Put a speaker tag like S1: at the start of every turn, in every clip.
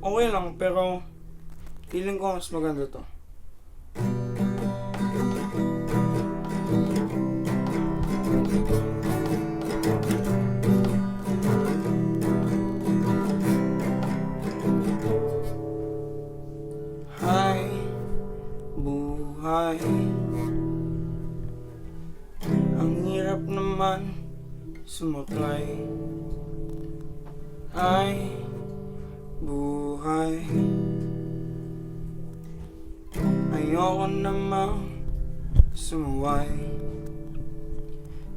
S1: Okay lang, pero feeling ko mas maganda to. Hi, buhay. Ang hirap naman sumaklay. Hi, buhay. Ayoko namang sumuway.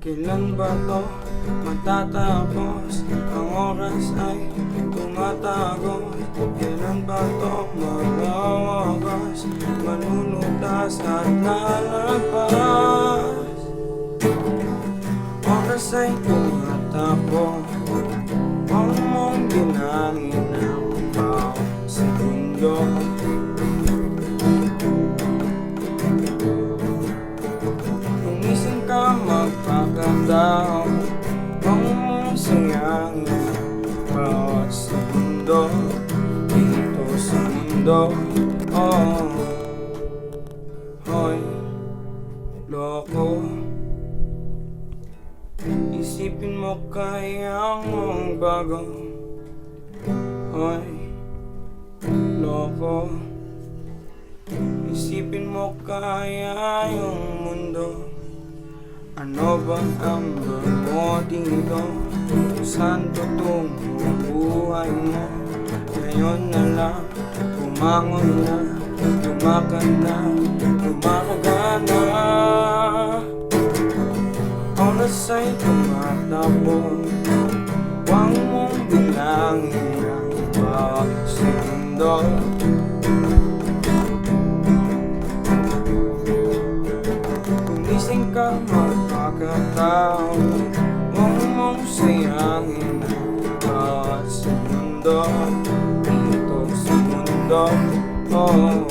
S1: Kailan ba to matatapos? Ang oras ay tumatagos. Kailan ba to mawawakas? Manulutas at lalagpas. Oras ay tumatakbo. Huwag mong ginangin ang bawat segundo. Gumising ka magpaganda. Huwag mong sayangin ang bawat segundo dito sa mundo. Oh, hoy, loko. Isipin mo kaya mong bago. Hoy, loko. Isipin mo kaya yung mundo. Ano ba ang mo dito? Saan tutungo ang buhay mo? Ngayon na lang, bumangon na, lumakad na, lumakaga na. Oras ay tumatakbo. Huwag mong bilangin ang bawat segundo. Gumising ka magpakatao. Huwag mong sayangin ang bawat segundo dito sa mundo. Oh,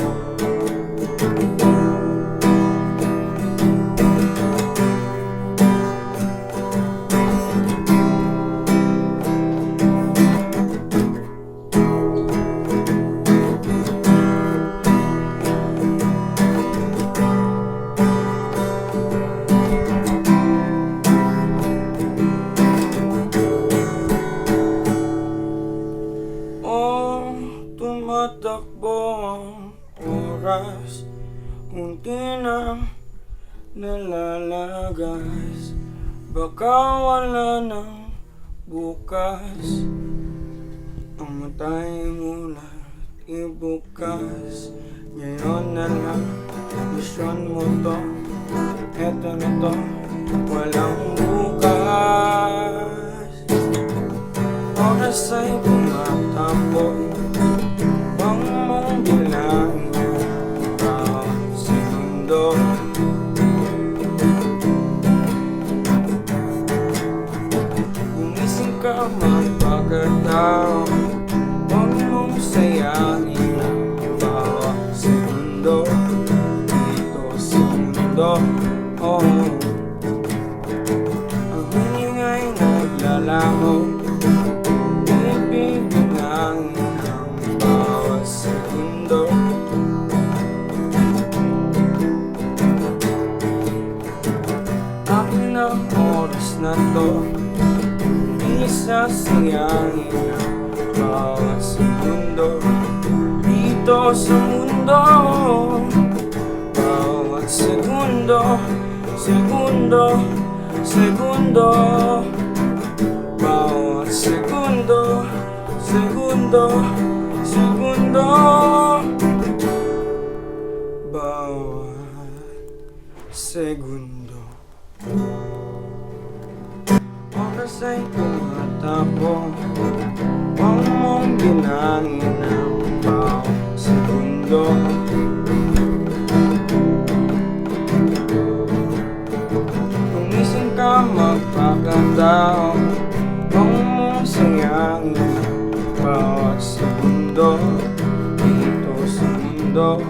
S1: tumatakbo ang oras, unti na nalalagas. Baka wala ng bukas. Ang matay mula at ibukas. Ngayon na lang, misyon mo to. Eto na to, walang bukas. Oras ay tumatakbo. Huwag mong bilangin ang bawat segundo. Gumising ka magpagkatao. Huwag mong sayangin ang bawat segundo dito sa mundo. Oh, ang hiningay naglalaho. Akin ang oras na to, isasayangin ang bawat segundo dito sa mundo. Bawat segundo, segundo, segundo. Bawat segundo, segundo, segundo. Bawat segundo. Oras ay tumatakbo. Huwag mong ginangin ang bawat segundo. Gumising ka magpaganda. Huwag mong sayangin ang bawat segundo dito sa mundo.